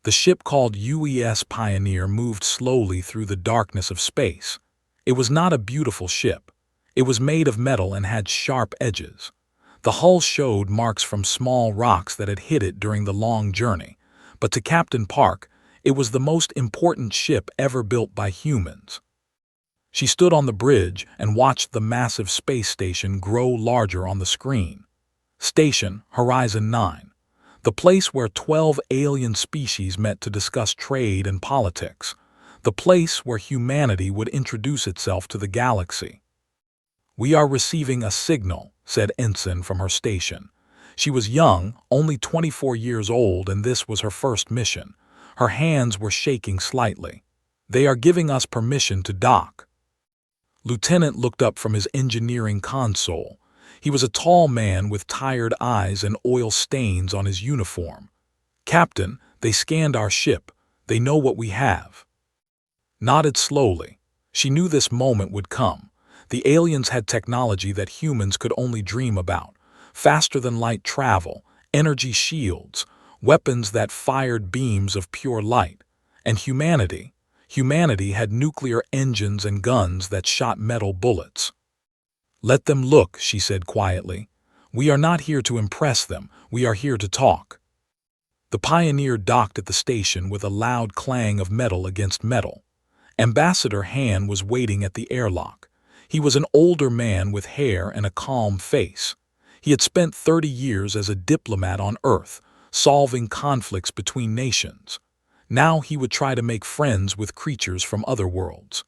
The ship called UES Pioneer moved slowly through the darkness of space. It was not a beautiful ship. It was made of metal and had sharp edges. The hull showed marks from small rocks that had hit it during the long journey, but to Captain Park, it was the most important ship ever built by humans. She stood on the bridge and watched the massive space station grow larger on the screen. Station Horizon 9, the place where 12 alien species met to discuss trade and politics, the place where humanity would introduce itself to the galaxy. "We are receiving a signal," said Ensign from her station. She was young, only 24 years old, and this was her first mission. Her hands were shaking slightly. "They are giving us permission to dock." Lieutenant looked up from his engineering console. He was a tall man with tired eyes and oil stains on his uniform. "Captain, they scanned our ship. They know what we have." Nodded slowly. She knew this moment would come. The aliens had technology that humans could only dream about. Faster-than-light travel, energy shields, weapons that fired beams of pure light. And humanity had nuclear engines and guns that shot metal bullets. "Let them look," she said quietly. "We are not here to impress them. We are here to talk." The Pioneer docked at the station with a loud clang of metal against metal. Ambassador Han was waiting at the airlock. He was an older man with hair and a calm face. He had spent 30 years as a diplomat on Earth, solving conflicts between nations. Now he would try to make friends with creatures from other worlds.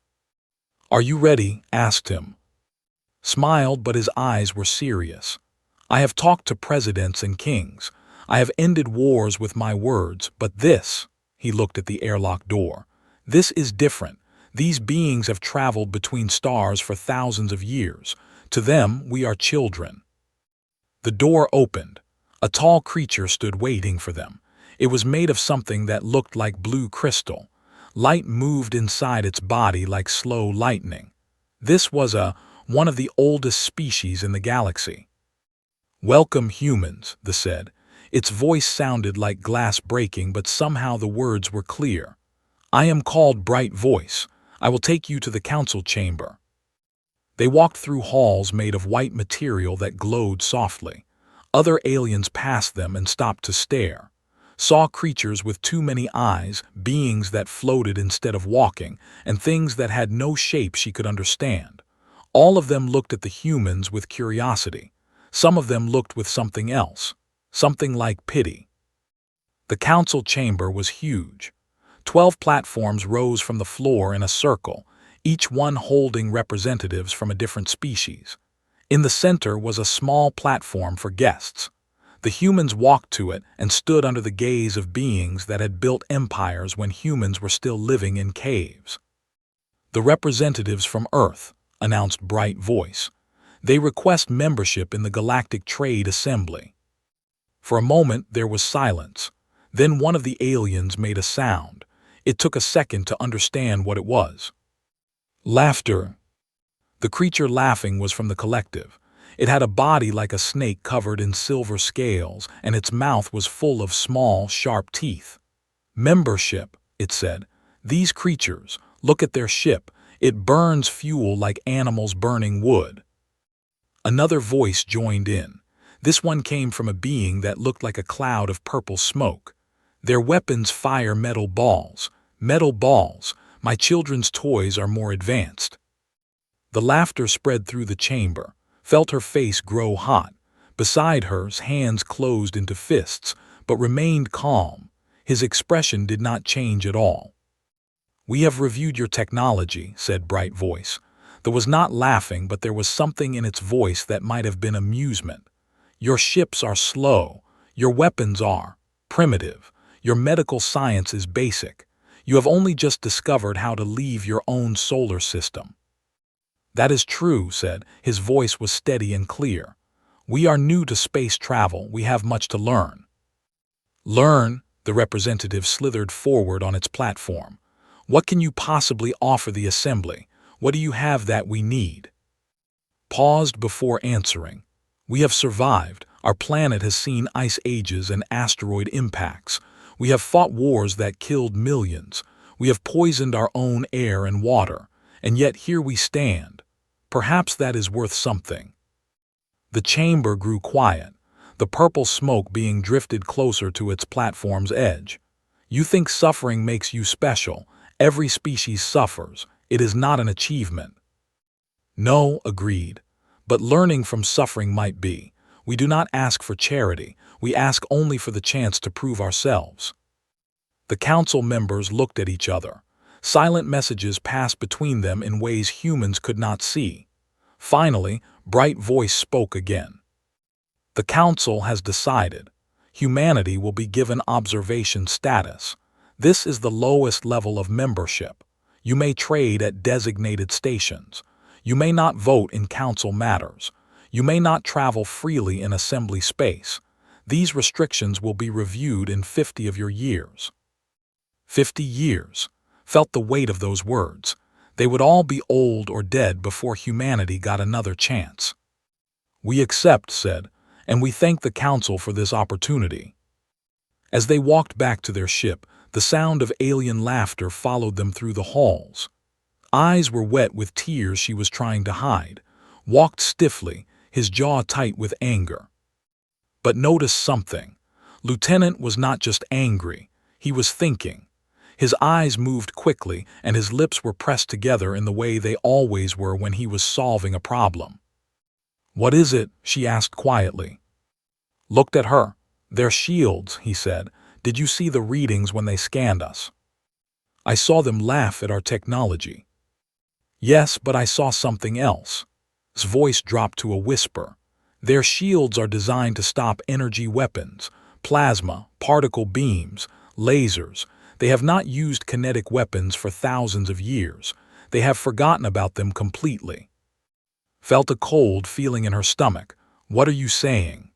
"Are you ready?" asked him. Smiled, but his eyes were serious. "I have talked to presidents and kings. I have ended wars with my words, but this," he looked at the airlock door, "this is different. These beings have traveled between stars for thousands of years. To them, we are children." The door opened. A tall creature stood waiting for them. It was made of something that looked like blue crystal. Light moved inside its body like slow lightning. This was one of the oldest species in the galaxy. "Welcome, humans," it said. Its voice sounded like glass breaking, but somehow the words were clear. "I am called Bright Voice. I will take you to the council chamber." They walked through halls made of white material that glowed softly. Other aliens passed them and stopped to stare. Saw creatures with too many eyes, beings that floated instead of walking, and things that had no shape she could understand. All of them looked at the humans with curiosity. Some of them looked with something else, something like pity. The council chamber was huge. 12 platforms rose from the floor in a circle, each one holding representatives from a different species. In the center was a small platform for guests. The humans walked to it and stood under the gaze of beings that had built empires when humans were still living in caves. "The representatives from Earth," announced Bright Voice. "They request membership in the Galactic Trade Assembly." For a moment there was silence. Then one of the aliens made a sound. It took a second to understand what it was. Laughter. The creature laughing was from the collective. It had a body like a snake covered in silver scales, and its mouth was full of small, sharp teeth. "Membership," it said. "These creatures, look at their ship. It burns fuel like animals burning wood." Another voice joined in. This one came from a being that looked like a cloud of purple smoke. "Their weapons fire metal balls. Metal balls. My children's toys are more advanced." The laughter spread through the chamber. Felt her face grow hot. Beside her, his hands closed into fists, but remained calm. His expression did not change at all. "We have reviewed your technology," said Bright Voice. There was not laughing, but there was something in its voice that might have been amusement. "Your ships are slow. Your weapons are primitive. Your medical science is basic. You have only just discovered how to leave your own solar system." "That is true," said. His voice was steady and clear. "We are new to space travel. We have much to learn." "Learn?" The representative slithered forward on its platform. "What can you possibly offer the assembly? What do you have that we need?" Paused before answering. "We have survived. Our planet has seen ice ages and asteroid impacts. We have fought wars that killed millions. We have poisoned our own air and water, and yet here we stand. Perhaps that is worth something." The chamber grew quiet, the purple smoke being drifted closer to its platform's edge. "You think suffering makes you special. Every species suffers. It is not an achievement." "No," agreed. "But learning from suffering might be. We do not ask for charity. We ask only for the chance to prove ourselves." The council members looked at each other. Silent messages passed between them in ways humans could not see. Finally, Bright Voice spoke again. "The council has decided. Humanity will be given observation status. This is the lowest level of membership. You may trade at designated stations. You may not vote in council matters. You may not travel freely in assembly space. These restrictions will be reviewed in 50 of your years." 50 years. Felt the weight of those words. They would all be old or dead before humanity got another chance. "We accept," said, "and we thank the council for this opportunity." As they walked back to their ship, the sound of alien laughter followed them through the halls. Eyes were wet with tears she was trying to hide, walked stiffly, his jaw tight with anger. But noticed something. Lieutenant was not just angry, he was thinking. His eyes moved quickly and his lips were pressed together in the way they always were when he was solving a problem. "What is it?" she asked quietly. Looked at her. "They're shields," he said. "Did you see the readings when they scanned us?" "I saw them laugh at our technology." "Yes, but I saw something else." His voice dropped to a whisper. "Their shields are designed to stop energy weapons, plasma, particle beams, lasers. They have not used kinetic weapons for thousands of years. They have forgotten about them completely." Felt a cold feeling in her stomach. "What are you saying?"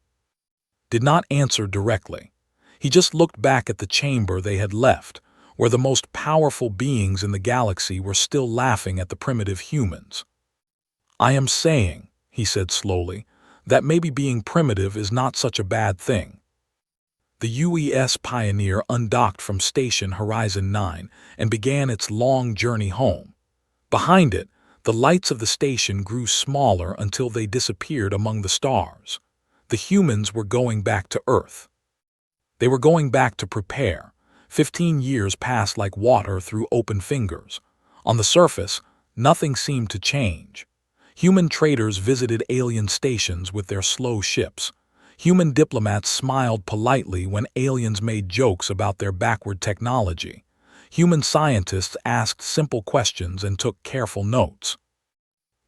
Did not answer directly. He just looked back at the chamber they had left, where the most powerful beings in the galaxy were still laughing at the primitive humans. "I am saying," he said slowly, "that maybe being primitive is not such a bad thing." The UES Pioneer undocked from Station Horizon 9 and began its long journey home. Behind it, the lights of the station grew smaller until they disappeared among the stars. The humans were going back to Earth. They were going back to prepare. 15 years passed like water through open fingers. On the surface, nothing seemed to change. Human traders visited alien stations with their slow ships. Human diplomats smiled politely when aliens made jokes about their backward technology. Human scientists asked simple questions and took careful notes.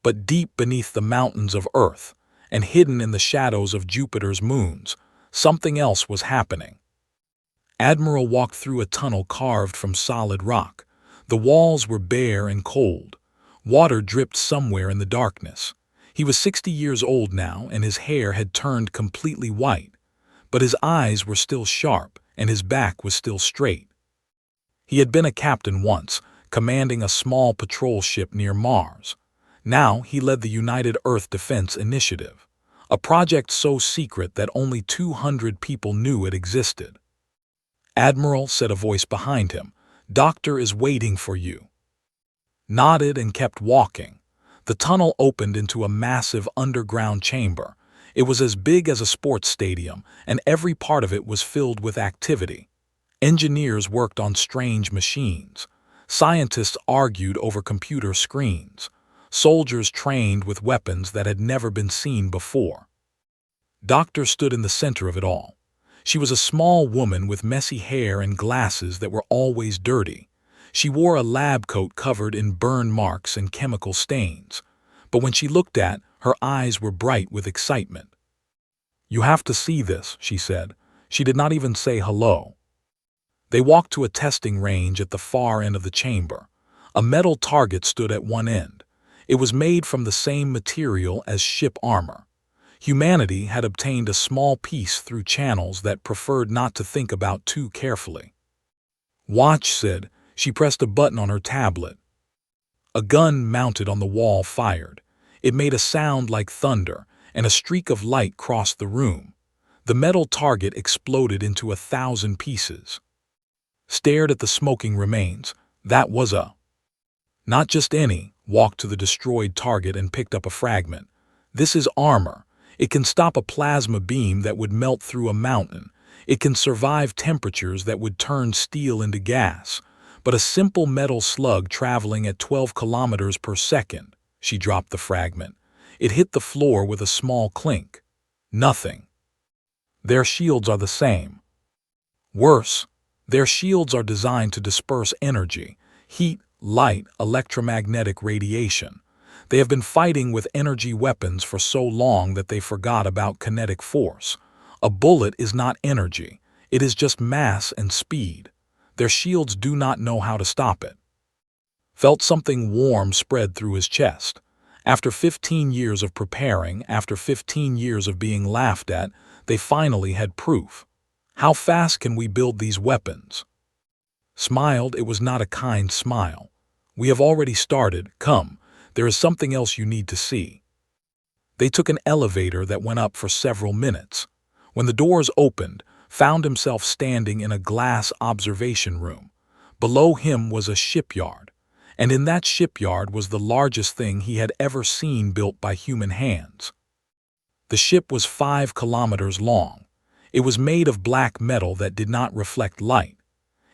But deep beneath the mountains of Earth, and hidden in the shadows of Jupiter's moons, something else was happening. Admiral walked through a tunnel carved from solid rock. The walls were bare and cold. Water dripped somewhere in the darkness. He was 60 years old now, and his hair had turned completely white. But his eyes were still sharp, and his back was still straight. He had been a captain once, commanding a small patrol ship near Mars. Now he led the United Earth Defense Initiative, a project so secret that only 200 people knew it existed. "Admiral," said a voice behind him, "Doctor is waiting for you." Nodded and kept walking. The tunnel opened into a massive underground chamber. It was as big as a sports stadium, and every part of it was filled with activity. Engineers worked on strange machines. Scientists argued over computer screens. Soldiers trained with weapons that had never been seen before. Doctor stood in the center of it all. She was a small woman with messy hair and glasses that were always dirty. She wore a lab coat covered in burn marks and chemical stains. But when she looked at, her eyes were bright with excitement. "You have to see this," she said. She did not even say hello. They walked to a testing range at the far end of the chamber. A metal target stood at one end. It was made from the same material as ship armor. Humanity had obtained a small piece through channels that preferred not to think about too carefully. "Watch," said. She pressed a button on her tablet. A gun mounted on the wall fired. It made a sound like thunder, and a streak of light crossed the room. The metal target exploded into 1,000 pieces. stared at the smoking remains. That was a not just any, walked to the destroyed target and picked up a fragment. This is armor. It can stop a plasma beam that would melt through a mountain. It can survive temperatures that would turn steel into gas. But a simple metal slug traveling at 12 kilometers per second. She dropped the fragment. It hit the floor with a small clink. Nothing. Their shields are the same. Worse, their shields are designed to disperse energy, heat, light, electromagnetic radiation. They have been fighting with energy weapons for so long that they forgot about kinetic force. A bullet is not energy. It is just mass and speed. Their shields do not know how to stop it. Felt something warm spread through his chest. After 15 years of preparing, after 15 years of being laughed at, they finally had proof. How fast can we build these weapons? Smiled, it was not a kind smile. We have already started, come, there is something else you need to see. They took an elevator that went up for several minutes. When the doors opened, found himself standing in a glass observation room. Below him was a shipyard, and in that shipyard was the largest thing he had ever seen built by human hands. The ship was 5 kilometers long. It was made of black metal that did not reflect light.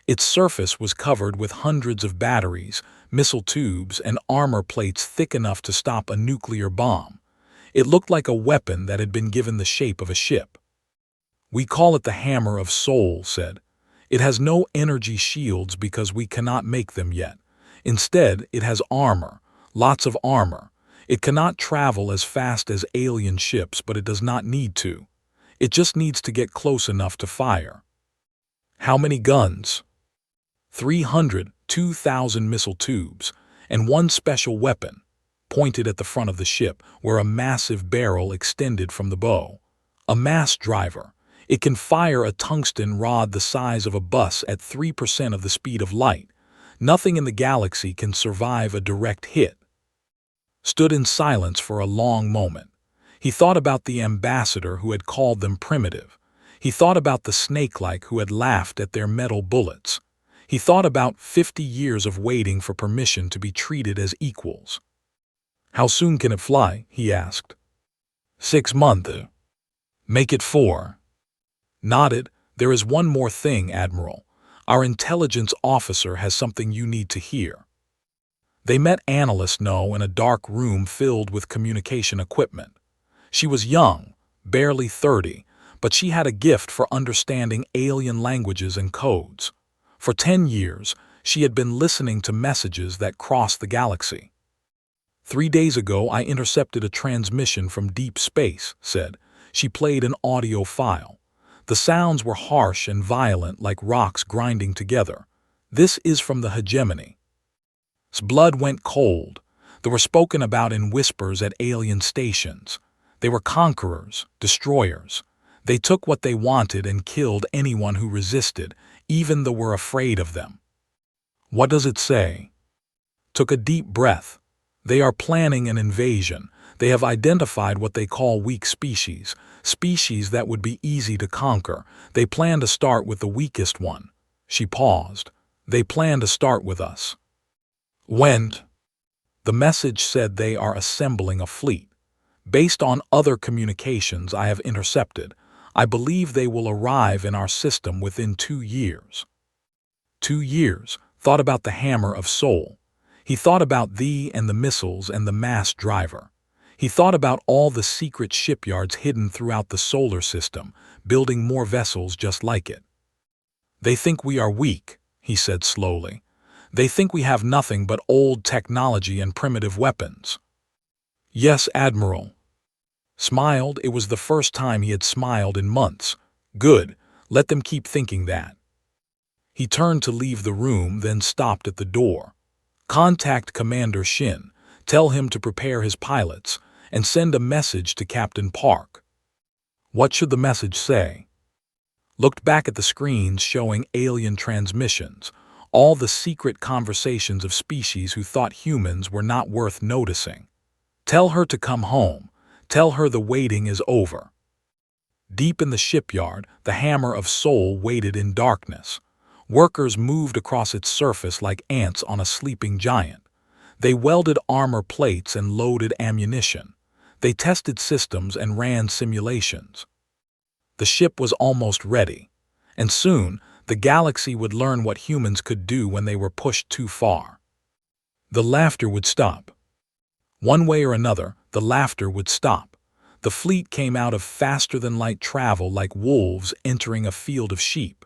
Its surface was covered with hundreds of batteries, missile tubes, and armor plates thick enough to stop a nuclear bomb. It looked like a weapon that had been given the shape of a ship. We call it the Hammer of Soul, said. It has no energy shields because we cannot make them yet. Instead, it has armor, lots of armor. It cannot travel as fast as alien ships, but it does not need to. It just needs to get close enough to fire. How many guns? 300, 2,000 missile tubes, and one special weapon, pointed at the front of the ship, where a massive barrel extended from the bow. A mass driver. It can fire a tungsten rod the size of a bus at 3% of the speed of light. Nothing in the galaxy can survive a direct hit. Stood in silence for a long moment. He thought about the ambassador who had called them primitive. He thought about the snake-like who had laughed at their metal bullets. He thought about 50 years of waiting for permission to be treated as equals. How soon can it fly? He asked. 6 months. Make it 4. Nodded. There is one more thing, Admiral. Our intelligence officer has something you need to hear. They met Analyst No in a dark room filled with communication equipment. She was young, barely 30, but she had a gift for understanding alien languages and codes. For 10 years, she had been listening to messages that crossed the galaxy. 3 days ago, I intercepted a transmission from deep space, said. She played an audio file. The sounds were harsh and violent like rocks grinding together. This is from the hegemony. His blood went cold. They were spoken about in whispers at alien stations. They were conquerors, destroyers. They took what they wanted and killed anyone who resisted, even though we're afraid of them. What does it say? Took a deep breath. They are planning an invasion. They have identified what they call weak species, species that would be easy to conquer. They plan to start with the weakest one. She paused. They plan to start with us. When? The message said they are assembling a fleet. Based on other communications I have intercepted, I believe they will arrive in our system within 2 years. 2 years. Thought about the Hammer of Soul. He thought about thee and the missiles and the mass driver. He thought about all the secret shipyards hidden throughout the solar system, building more vessels just like it. They think we are weak, he said slowly. They think we have nothing but old technology and primitive weapons. Yes, Admiral. Smiled. It was the first time he had smiled in months. Good. Let them keep thinking that. He turned to leave the room, then stopped at the door. Contact Commander Shin. Tell him to prepare his pilots, and send a message to Captain Park. What should the message say? Looked back at the screens showing alien transmissions, all the secret conversations of species who thought humans were not worth noticing. Tell her to come home. Tell her the waiting is over. Deep in the shipyard, the Hammer of Soul waited in darkness. Workers moved across its surface like ants on a sleeping giant. They welded armor plates and loaded ammunition. They tested systems and ran simulations. The ship was almost ready, and soon the galaxy would learn what humans could do when they were pushed too far. The laughter would stop. One way or another, the laughter would stop. The fleet came out of faster-than-light travel like wolves entering a field of sheep.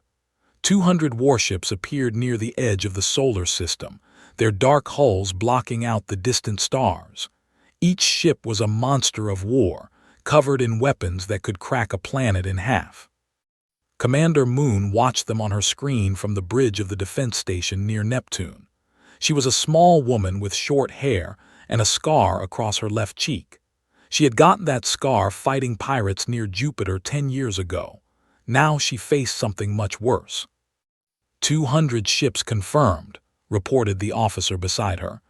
200 warships appeared near the edge of the solar system, their dark hulls blocking out the distant stars. Each ship was a monster of war, covered in weapons that could crack a planet in half. Commander Moon watched them on her screen from the bridge of the defense station near Neptune. She was a small woman with short hair and a scar across her left cheek. She had gotten that scar fighting pirates near Jupiter 10 years ago. Now she faced something much worse. 200 ships confirmed, reported the officer beside her.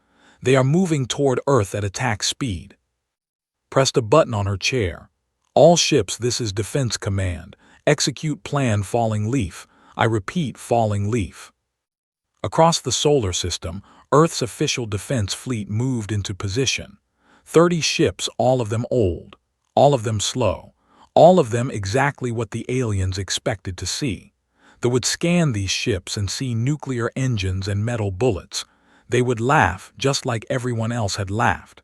They are moving toward Earth at attack speed. Pressed a button on her chair. All ships, this is Defense Command. Execute plan Falling Leaf. I repeat, Falling Leaf. Across the solar system, Earth's official defense fleet moved into position. 30 ships, all of them old, all of them slow, all of them exactly what the aliens expected to see. They would scan these ships and see nuclear engines and metal bullets. They would laugh just like everyone else had laughed.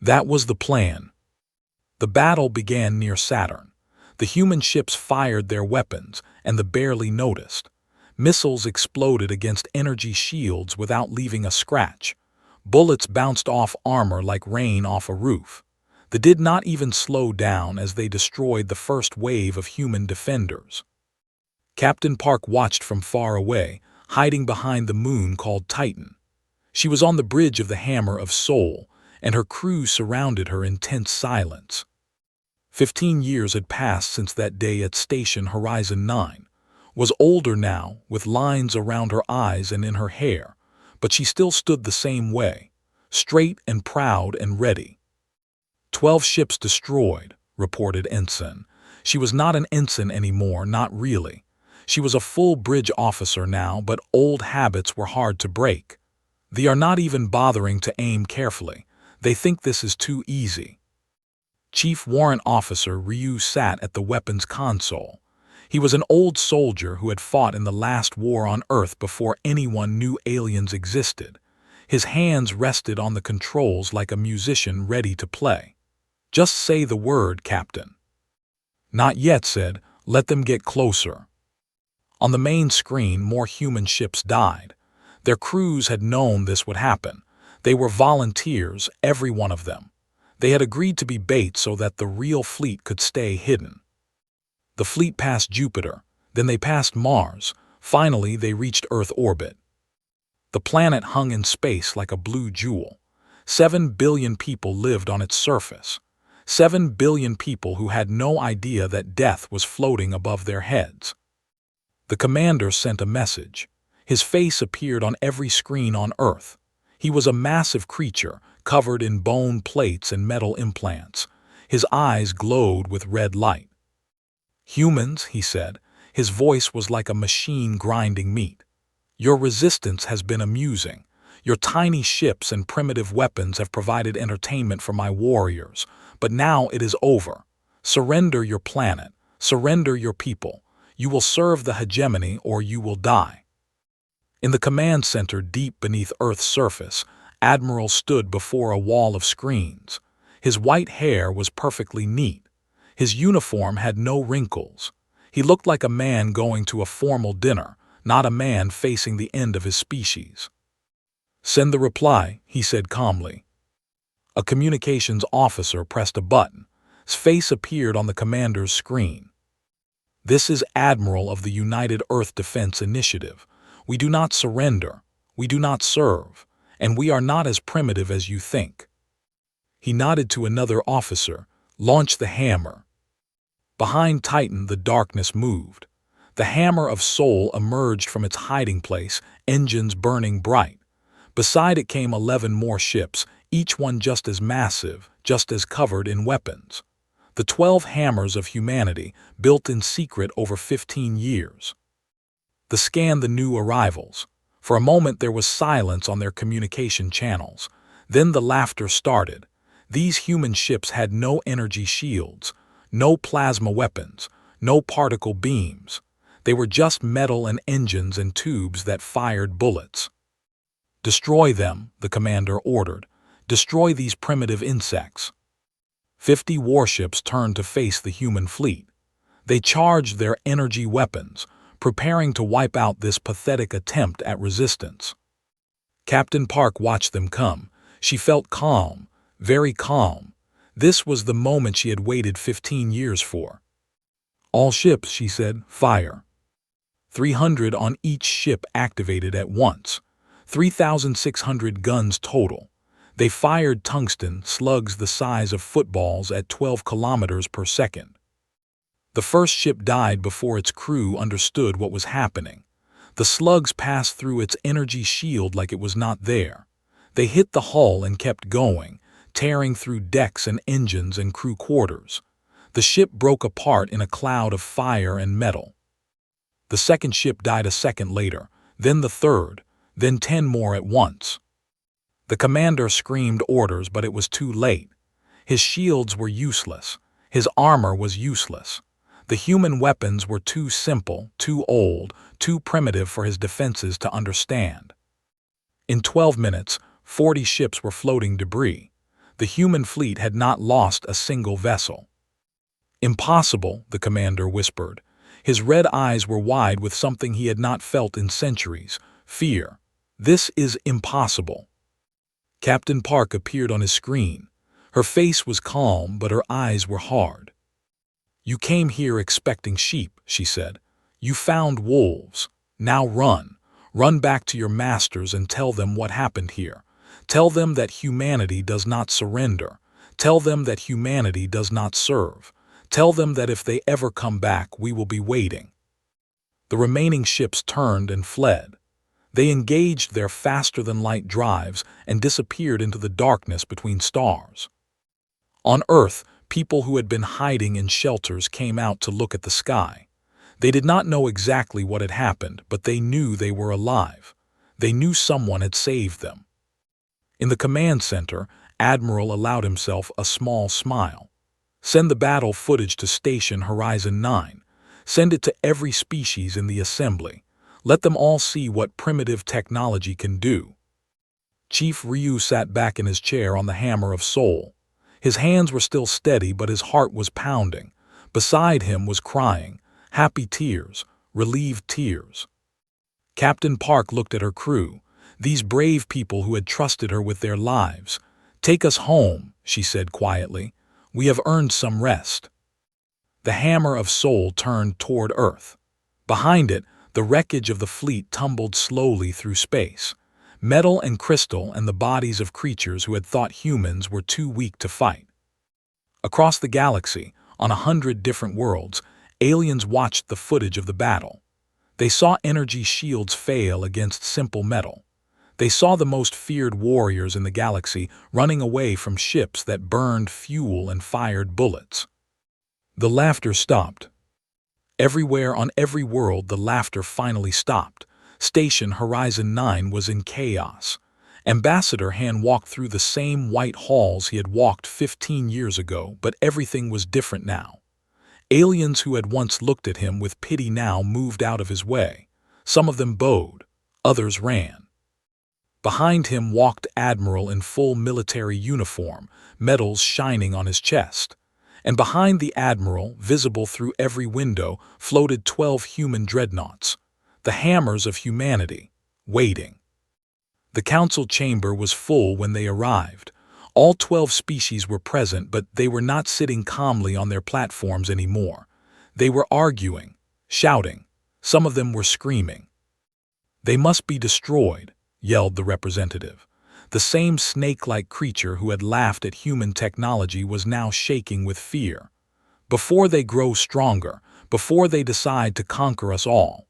That was the plan. The battle began near Saturn. The human ships fired their weapons, and they barely noticed. Missiles exploded against energy shields without leaving a scratch. Bullets bounced off armor like rain off a roof. They did not even slow down as they destroyed the first wave of human defenders. Captain Park watched from far away, hiding behind the moon called Titan. She was on the bridge of the Hammer of Sol, and her crew surrounded her in tense silence. 15 years had passed since that day at Station Horizon 9. Was older now, with lines around her eyes and in her hair, but she still stood the same way, straight and proud and ready. 12 ships destroyed, reported Ensign. She was not an ensign anymore, not really. She was a full bridge officer now, but old habits were hard to break. They are not even bothering to aim carefully. They think this is too easy. Chief Warrant Officer Ryu sat at the weapons console. He was an old soldier who had fought in the last war on Earth before anyone knew aliens existed. His hands rested on the controls like a musician ready to play. Just say the word, Captain. Not yet, said. Let them get closer. On the main screen, more human ships died. Their crews had known this would happen. They were volunteers, every one of them. They had agreed to be bait so that the real fleet could stay hidden. The fleet passed Jupiter, then they passed Mars. Finally, they reached Earth orbit. The planet hung in space like a blue jewel. 7 billion people lived on its surface. 7 billion people who had no idea that death was floating above their heads. The commander sent a message. His face appeared on every screen on Earth. He was a massive creature, covered in bone plates and metal implants. His eyes glowed with red light. Humans, he said. His voice was like a machine grinding meat. Your resistance has been amusing. Your tiny ships and primitive weapons have provided entertainment for my warriors. But now it is over. Surrender your planet. Surrender your people. You will serve the hegemony or you will die. In the command center deep beneath Earth's surface, Admiral stood before a wall of screens. His white hair was perfectly neat. His uniform had no wrinkles. He looked like a man going to a formal dinner, not a man facing the end of his species. Send the reply, he said calmly. A communications officer pressed a button. His face appeared on the commander's screen. This is Admiral of the United Earth Defense Initiative. We do not surrender. We do not serve. And we are not as primitive as you think. He nodded to another officer. Launch the hammer. Behind Titan, the darkness moved. The Hammer of Sol emerged from its hiding place, engines burning bright. Beside it came 11 more ships, each one just as massive, just as covered in weapons. The 12 hammers of humanity, built in secret over 15 years. They scanned the new arrivals. For a moment there was silence on their communication channels. Then the laughter started. These human ships had no energy shields, no plasma weapons, no particle beams. They were just metal and engines and tubes that fired bullets. "Destroy them," the commander ordered. "Destroy these primitive insects." 50 warships turned to face the human fleet. They charged their energy weapons, preparing to wipe out this pathetic attempt at resistance. Captain Park watched them come. She felt calm, very calm. This was the moment she had waited 15 years for. "All ships," she said, "fire." 300 on each ship activated at once. 3,600 guns total. They fired tungsten slugs the size of footballs at 12 kilometers per second. The first ship died before its crew understood what was happening. The slugs passed through its energy shield like it was not there. They hit the hull and kept going, tearing through decks and engines and crew quarters. The ship broke apart in a cloud of fire and metal. The second ship died a second later, then the third, then 10 more at once. The commander screamed orders, but it was too late. His shields were useless. His armor was useless. The human weapons were too simple, too old, too primitive for his defenses to understand. In 12 minutes, 40 ships were floating debris. The human fleet had not lost a single vessel. "Impossible," the commander whispered. His red eyes were wide with something he had not felt in centuries: fear. "This is impossible." Captain Park appeared on his screen. Her face was calm, but her eyes were hard. "You came here expecting sheep," she said. "You found wolves. Now run. Run back to your masters and tell them what happened here. Tell them that humanity does not surrender. Tell them that humanity does not serve. Tell them that if they ever come back, we will be waiting." The remaining ships turned and fled. They engaged their faster-than-light drives and disappeared into the darkness between stars. On Earth, people who had been hiding in shelters came out to look at the sky. They did not know exactly what had happened, but they knew they were alive. They knew someone had saved them. In the command center, Admiral allowed himself a small smile. "Send the battle footage to Station Horizon 9. Send it to every species in the assembly. Let them all see what primitive technology can do." Chief Ryu sat back in his chair on the Hammer of Soul. His hands were still steady, but his heart was pounding. Beside him was crying, happy tears, relieved tears. Captain Park looked at her crew, these brave people who had trusted her with their lives. "Take us home," she said quietly. "We have earned some rest." The Hammer of Soul turned toward Earth. Behind it, the wreckage of the fleet tumbled slowly through space. Metal and crystal and the bodies of creatures who had thought humans were too weak to fight. Across the galaxy, on 100 different worlds, aliens watched the footage of the battle. They saw energy shields fail against simple metal. They saw the most feared warriors in the galaxy running away from ships that burned fuel and fired bullets. The laughter stopped. Everywhere on every world, the laughter finally stopped. Station Horizon 9 was in chaos. Ambassador Han walked through the same white halls he had walked 15 years ago, but everything was different now. Aliens who had once looked at him with pity now moved out of his way. Some of them bowed, others ran. Behind him walked Admiral in full military uniform, medals shining on his chest. And behind the Admiral, visible through every window, floated 12 human dreadnoughts, the hammers of humanity, waiting. The council chamber was full when they arrived. All 12 species were present, but they were not sitting calmly on their platforms anymore. They were arguing, shouting. Some of them were screaming. "They must be destroyed," yelled the representative. The same snake-like creature who had laughed at human technology was now shaking with fear. "Before they grow stronger, before they decide to conquer us all."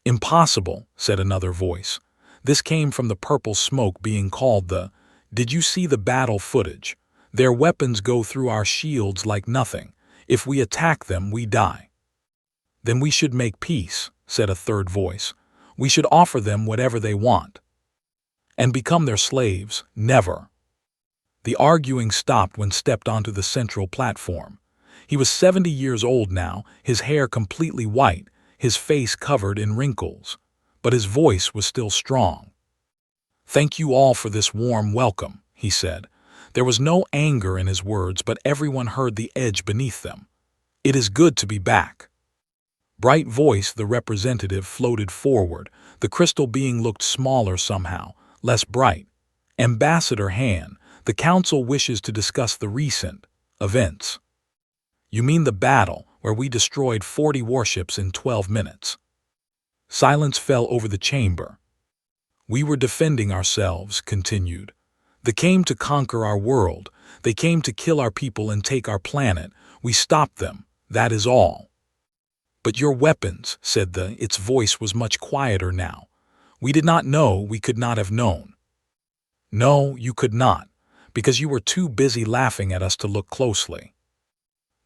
"Impossible," said another voice. This came from the purple smoke being called the "Did you see the battle footage? Their weapons go through our shields like nothing. If we attack them, we die." "Then we should make peace," said a third voice. We should offer them whatever they want. And become their slaves? Never. The arguing stopped when stepped onto the central platform. He was 70 years old now, his hair completely white, his face covered in wrinkles. But his voice was still strong. Thank you all for this warm welcome, he said. There was no anger in his words, but everyone heard the edge beneath them. It is good to be back. Bright Voice, the representative, floated forward. The crystal being looked smaller somehow, less bright. Ambassador Han, the council wishes to discuss the recent events. You mean the battle where we destroyed 40 warships in 12 minutes? Silence fell over the chamber. We were defending ourselves, continued. They came to conquer our world. They came to kill our people and take our planet. We stopped them. That is all. But your weapons, said its voice was much quieter now. We did not know, we could not have known. No, you could not, because you were too busy laughing at us to look closely.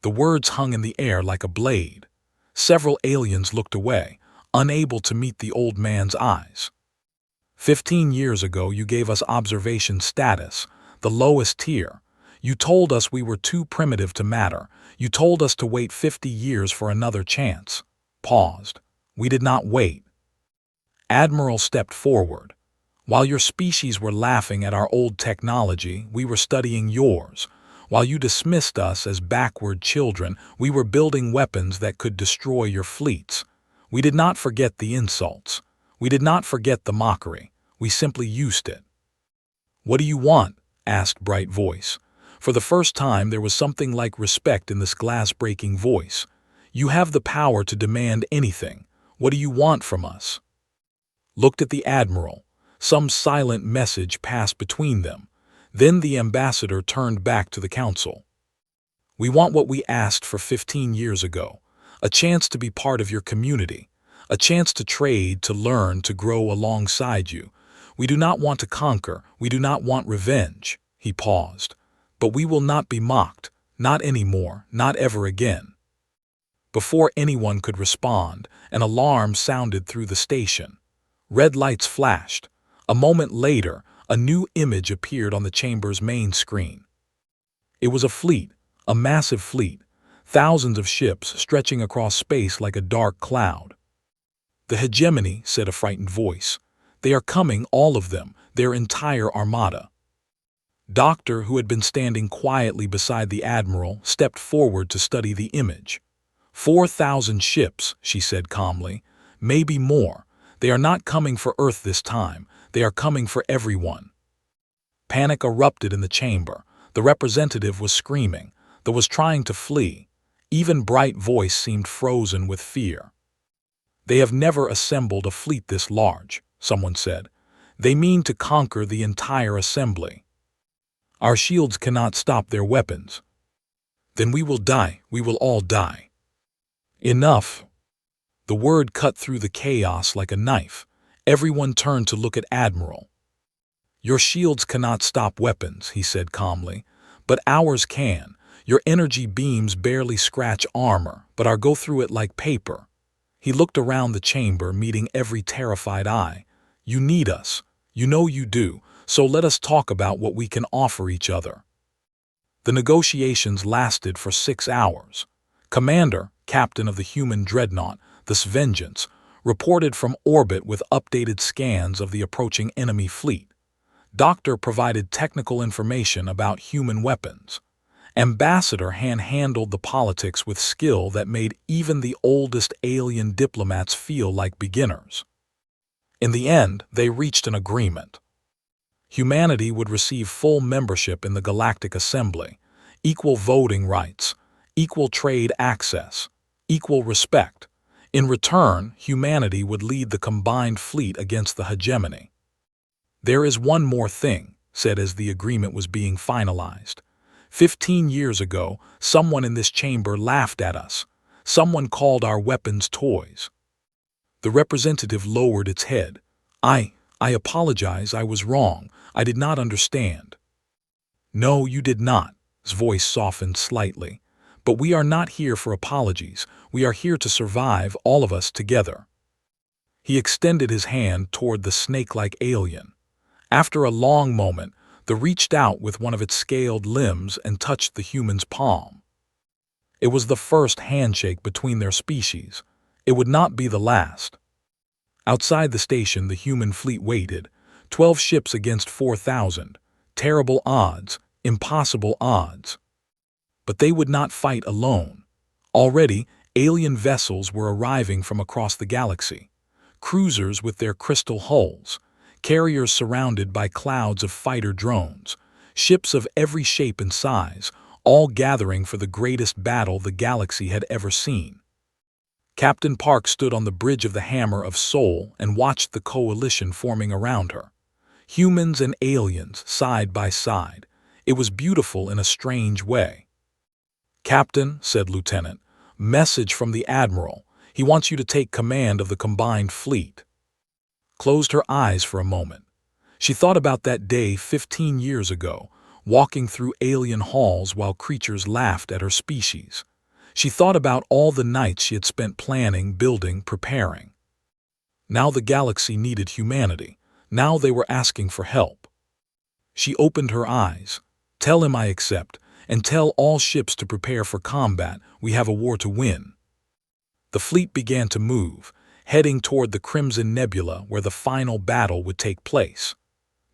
The words hung in the air like a blade. Several aliens looked away, unable to meet the old man's eyes. 15 years ago you gave us observation status, the lowest tier. You told us we were too primitive to matter. You told us to wait 50 years for another chance. Paused. We did not wait. Admiral stepped forward. While your species were laughing at our old technology, we were studying yours. While you dismissed us as backward children, we were building weapons that could destroy your fleets. We did not forget the insults. We did not forget the mockery. We simply used it. What do you want? Asked Bright Voice. For the first time there was something like respect in this glass-breaking voice. You have the power to demand anything. What do you want from us? Looked at the Admiral. Some silent message passed between them. Then the ambassador turned back to the council. We want what we asked for 15 years ago. A chance to be part of your community. A chance to trade, to learn, to grow alongside you. We do not want to conquer. We do not want revenge. He paused. But we will not be mocked. Not anymore. Not ever again. Before anyone could respond, an alarm sounded through the station. Red lights flashed. A moment later, a new image appeared on the chamber's main screen. It was a fleet, a massive fleet, thousands of ships stretching across space like a dark cloud. The hegemony, said a frightened voice. They are coming, all of them, their entire armada. Doctor, who had been standing quietly beside the Admiral, stepped forward to study the image. 4,000 ships, she said calmly. Maybe more. They are not coming for Earth this time. They are coming for everyone. Panic erupted in the chamber. The representative was screaming. Was trying to flee. Even Bright Voice seemed frozen with fear. They have never assembled a fleet this large, someone said. They mean to conquer the entire assembly. Our shields cannot stop their weapons. Then we will die. We will all die. Enough. The word cut through the chaos like a knife. Everyone turned to look at Admiral. Your shields cannot stop weapons, he said calmly, but ours can. Your energy beams barely scratch armor, but our go through it like paper. He looked around the chamber, meeting every terrified eye. You need us. You know you do, so let us talk about what we can offer each other. The negotiations lasted for 6 hours. Commander, captain of the human dreadnought, the Vengeance, reported from orbit with updated scans of the approaching enemy fleet. Doctor provided technical information about human weapons. Ambassador Han handled the politics with skill that made even the oldest alien diplomats feel like beginners. In the end, they reached an agreement. Humanity would receive full membership in the Galactic Assembly, equal voting rights, equal trade access, equal respect. In return, humanity would lead the combined fleet against the hegemony. There is one more thing, said as the agreement was being finalized. 15 years ago, someone in this chamber laughed at us. Someone called our weapons toys. The representative lowered its head. I apologize, I was wrong. I did not understand. No, you did not. His voice softened slightly. But we are not here for apologies. We are here to survive, all of us together. He extended his hand toward the snake-like alien. After a long moment, the reached out with one of its scaled limbs and touched the human's palm. It was the first handshake between their species. It would not be the last. Outside the station, the human fleet waited, 12 ships against 4,000. Terrible odds, impossible odds. But they would not fight alone. Already, alien vessels were arriving from across the galaxy. Cruisers with their crystal hulls, carriers surrounded by clouds of fighter drones, ships of every shape and size, all gathering for the greatest battle the galaxy had ever seen. Captain Park stood on the bridge of the Hammer of Sol and watched the coalition forming around her. Humans and aliens, side by side. It was beautiful in a strange way. "Captain," said Lieutenant, "message from the Admiral. He wants you to take command of the combined fleet." Closed her eyes for a moment. She thought about that day 15 years ago, walking through alien halls while creatures laughed at her species. She thought about all the nights she had spent planning, building, preparing. Now the galaxy needed humanity. Now they were asking for help. She opened her eyes. "Tell him I accept, and tell all ships to prepare for combat. We have a war to win." The fleet began to move, heading toward the Crimson Nebula where the final battle would take place.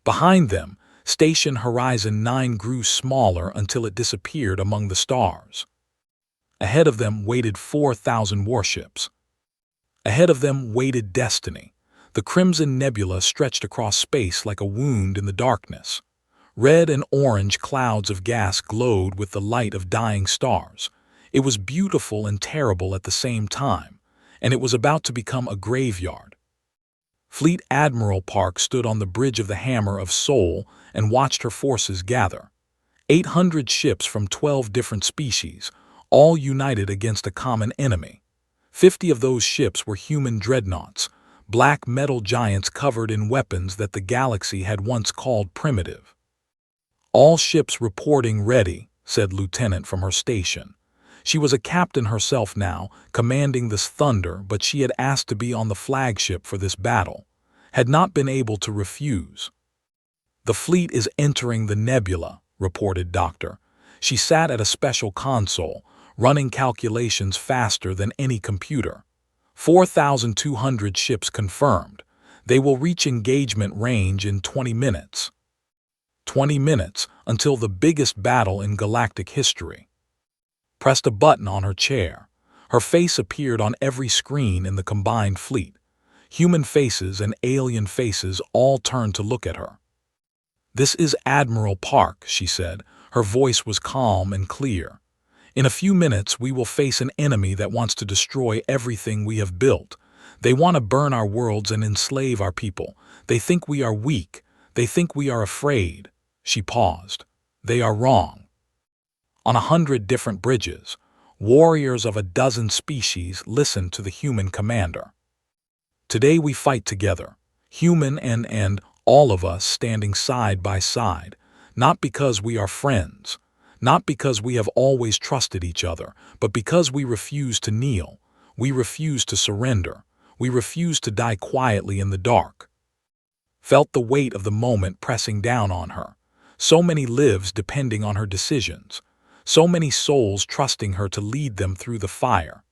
Behind them, Station Horizon 9 grew smaller until it disappeared among the stars. Ahead of them waited 4,000 warships. Ahead of them waited destiny. The Crimson Nebula stretched across space like a wound in the darkness. Red and orange clouds of gas glowed with the light of dying stars. It was beautiful and terrible at the same time, and it was about to become a graveyard. Fleet Admiral Park stood on the bridge of the Hammer of Sol and watched her forces gather. 800 ships from 12 different species, all united against a common enemy. 50 of those ships were human dreadnoughts, black metal giants covered in weapons that the galaxy had once called primitive. "All ships reporting ready," said Lieutenant from her station. She was a captain herself now, commanding this thunder, but she had asked to be on the flagship for this battle, had not been able to refuse. "The fleet is entering the nebula," reported Doctor. She sat at a special console, running calculations faster than any computer. 4,200 ships confirmed. They will reach engagement range in 20 minutes. 20 minutes until the biggest battle in galactic history. Pressed a button on her chair. Her face appeared on every screen in the combined fleet. Human faces and alien faces all turned to look at her. "This is Admiral Park," she said. Her voice was calm and clear. "In a few minutes we will face an enemy that wants to destroy everything we have built. They want to burn our worlds and enslave our people. They think we are weak. They think we are afraid." She paused. "They are wrong." On 100 different bridges, warriors of a dozen species listened to the human commander. "Today we fight together, human and all of us standing side by side, not because we are friends, not because we have always trusted each other, but because we refuse to kneel, we refuse to surrender, we refuse to die quietly in the dark." Felt the weight of the moment pressing down on her. So many lives depending on her decisions. So many souls trusting her to lead them through the fire.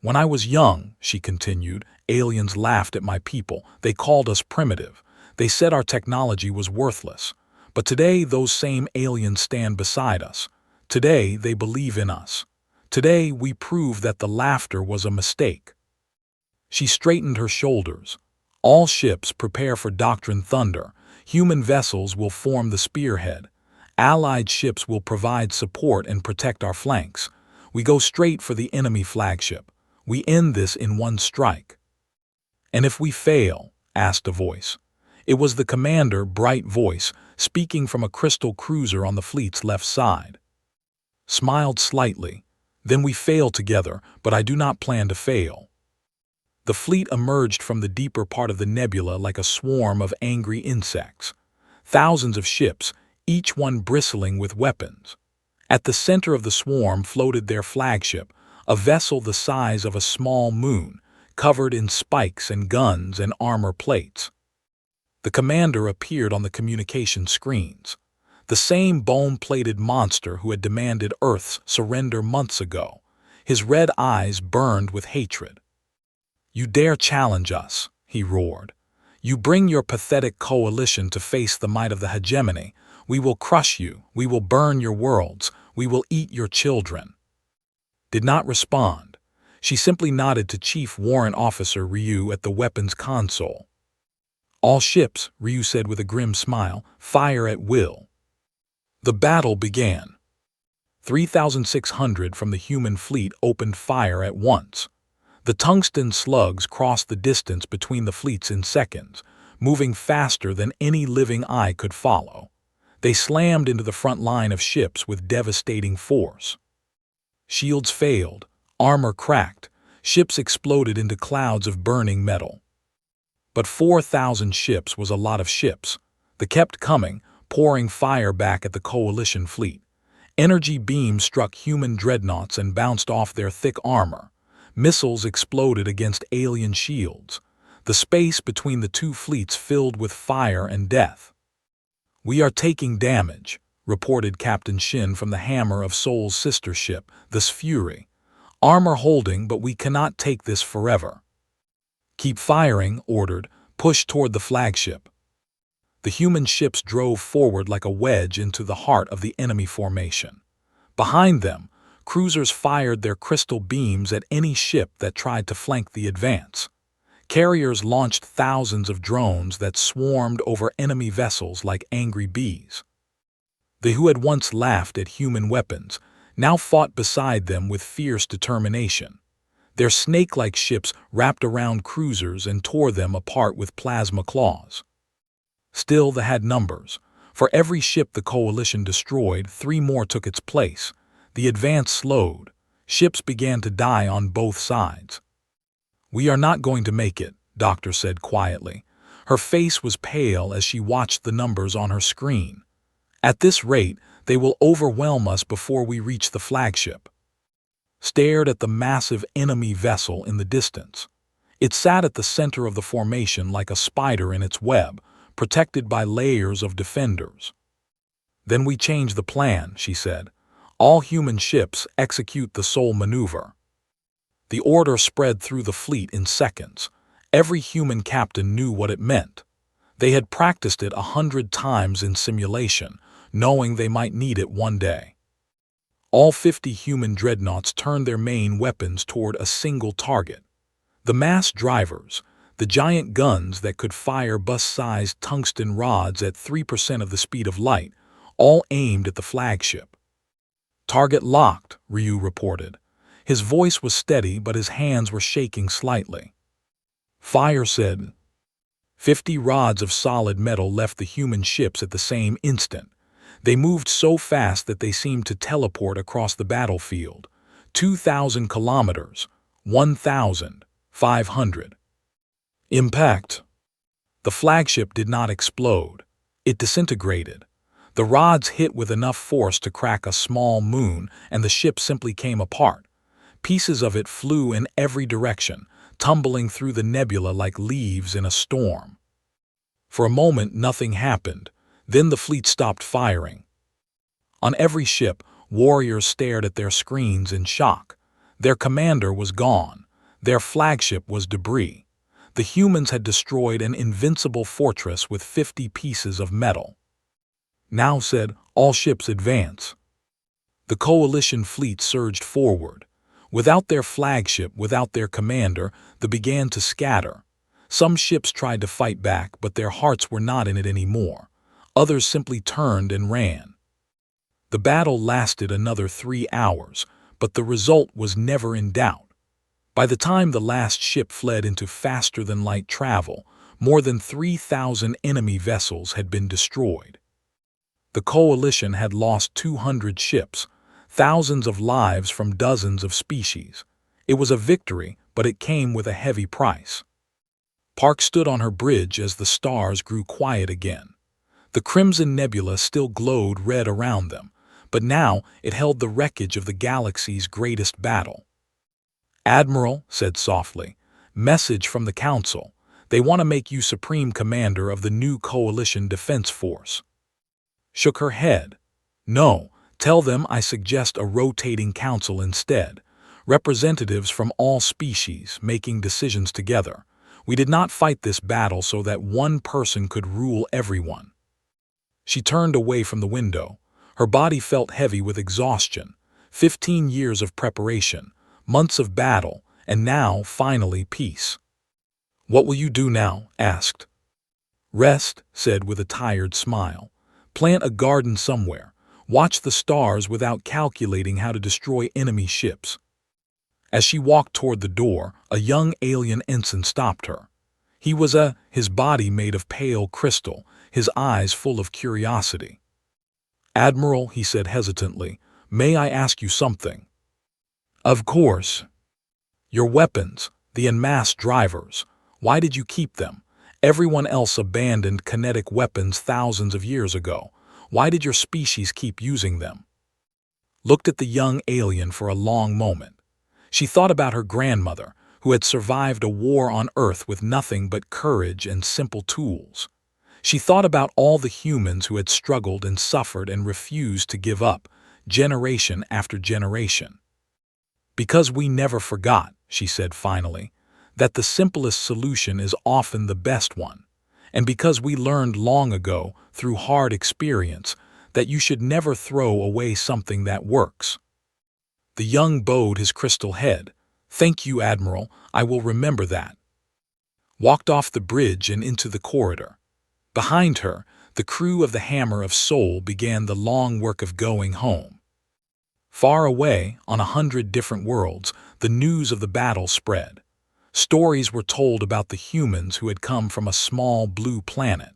"When I was young," she continued, "aliens laughed at my people. They called us primitive. They said our technology was worthless. But today those same aliens stand beside us. Today they believe in us. Today we prove that the laughter was a mistake." She straightened her shoulders. "All ships prepare for Doctrine Thunder. Human vessels will form the spearhead. Allied ships will provide support and protect our flanks. We go straight for the enemy flagship. We end this in one strike." "And if we fail?" asked a voice. It was the commander, bright voice, speaking from a crystal cruiser on the fleet's left side. Smiled slightly. "Then we fail together, but I do not plan to fail." The fleet emerged from the deeper part of the nebula like a swarm of angry insects. Thousands of ships, each one bristling with weapons. At the center of the swarm floated their flagship, a vessel the size of a small moon, covered in spikes and guns and armor plates. The commander appeared on the communication screens, the same bone-plated monster who had demanded Earth's surrender months ago. His red eyes burned with hatred. "You dare challenge us," he roared. "You bring your pathetic coalition to face the might of the hegemony. We will crush you. We will burn your worlds. We will eat your children." Did not respond. She simply nodded to Chief Warrant Officer Ryu at the weapons console. "All ships," Ryu said with a grim smile, "fire at will." The battle began. 3,600 from the human fleet opened fire at once. The tungsten slugs crossed the distance between the fleets in seconds, moving faster than any living eye could follow. They slammed into the front line of ships with devastating force. Shields failed, armor cracked, ships exploded into clouds of burning metal. But 4,000 ships was a lot of ships. They kept coming, pouring fire back at the coalition fleet. Energy beams struck human dreadnoughts and bounced off their thick armor. Missiles exploded against alien shields. The space between the two fleets filled with fire and death. "We are taking damage," reported Captain Shin from the Hammer of Soul's sister ship, the Fury. "Armor holding, but we cannot take this forever." "Keep firing," ordered. "Push toward the flagship." The human ships drove forward like a wedge into the heart of the enemy formation. Behind them, cruisers fired their crystal beams at any ship that tried to flank the advance. Carriers launched thousands of drones that swarmed over enemy vessels like angry bees. They who had once laughed at human weapons now fought beside them with fierce determination. Their snake-like ships wrapped around cruisers and tore them apart with plasma claws. Still, they had numbers. For every ship the coalition destroyed, 3 more took its place. The advance slowed. Ships began to die on both sides. "We are not going to make it," Doctor said quietly. Her face was pale as she watched the numbers on her screen. "At this rate, they will overwhelm us before we reach the flagship." Stared at the massive enemy vessel in the distance. It sat at the center of the formation like a spider in its web, protected by layers of defenders. "Then we change the plan," she said. "All human ships execute the Soul maneuver." The order spread through the fleet in seconds. Every human captain knew what it meant. They had practiced it 100 times in simulation, knowing they might need it one day. All 50 human dreadnoughts turned their main weapons toward a single target. The mass drivers, the giant guns that could fire bus-sized tungsten rods at 3% of the speed of light, all aimed at the flagship. "Target locked," Ryu reported. His voice was steady, but his hands were shaking slightly. "Fire," said. 50 rods of solid metal left the human ships at the same instant. They moved so fast that they seemed to teleport across the battlefield. 2,000 kilometers, 1,500. Impact. The flagship did not explode. It disintegrated. The rods hit with enough force to crack a small moon, and the ship simply came apart. Pieces of it flew in every direction, tumbling through the nebula like leaves in a storm. For a moment, nothing happened. Then the fleet stopped firing. On every ship, warriors stared at their screens in shock. Their commander was gone. Their flagship was debris. The humans had destroyed an invincible fortress with 50 pieces of metal. "Now," said, "all ships advance." The coalition fleet surged forward. Without their flagship, without their commander, they began to scatter. Some ships tried to fight back, but their hearts were not in it anymore. Others simply turned and ran. The battle lasted another 3 hours, but the result was never in doubt. By the time the last ship fled into faster-than-light travel, more than 3,000 enemy vessels had been destroyed. The coalition had lost 200 ships, thousands of lives from dozens of species. It was a victory, but it came with a heavy price. Park stood on her bridge as the stars grew quiet again. The crimson nebula still glowed red around them, but now it held the wreckage of the galaxy's greatest battle. "Admiral," said softly, Message from the Council. They want to make you Supreme Commander of the new Coalition Defense Force. Shook her head. No, tell them I suggest a rotating council instead. Representatives from all species making decisions together. We did not fight this battle so that one person could rule everyone. She turned away from the window. Her body felt heavy with exhaustion. 15 years of preparation, months of battle, and now, finally, peace. What will you do now? Asked. Rest, said with a tired smile. Plant a garden somewhere. Watch the stars without calculating how to destroy enemy ships. As she walked toward the door, a young alien ensign stopped her. He was his body made of pale crystal, his eyes full of curiosity. Admiral, he said hesitantly, may I ask you something? Of course. Your weapons, the en masse drivers, why did you keep them? Everyone else abandoned kinetic weapons thousands of years ago. Why did your species keep using them? Looked at the young alien for a long moment. She thought about her grandmother, who had survived a war on Earth with nothing but courage and simple tools. She thought about all the humans who had struggled and suffered and refused to give up, generation after generation. Because we never forgot, she said finally, that the simplest solution is often the best one, and because we learned long ago, through hard experience, that you should never throw away something that works. The young bowed his crystal head. Thank you, Admiral, I will remember that. Walked off the bridge and into the corridor. Behind her, the crew of the Hammer of Soul began the long work of going home. Far away, on 100 different worlds, the news of the battle spread. Stories were told about the humans who had come from a small blue planet,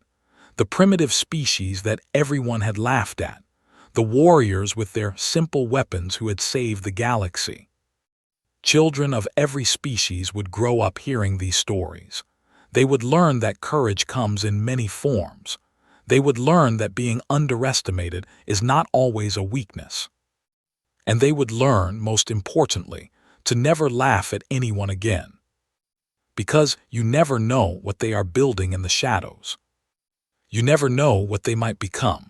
the primitive species that everyone had laughed at, the warriors with their simple weapons who had saved the galaxy. Children of every species would grow up hearing these stories. They would learn that courage comes in many forms. They would learn that being underestimated is not always a weakness. And they would learn, most importantly, to never laugh at anyone again. Because you never know what they are building in the shadows. You never know what they might become.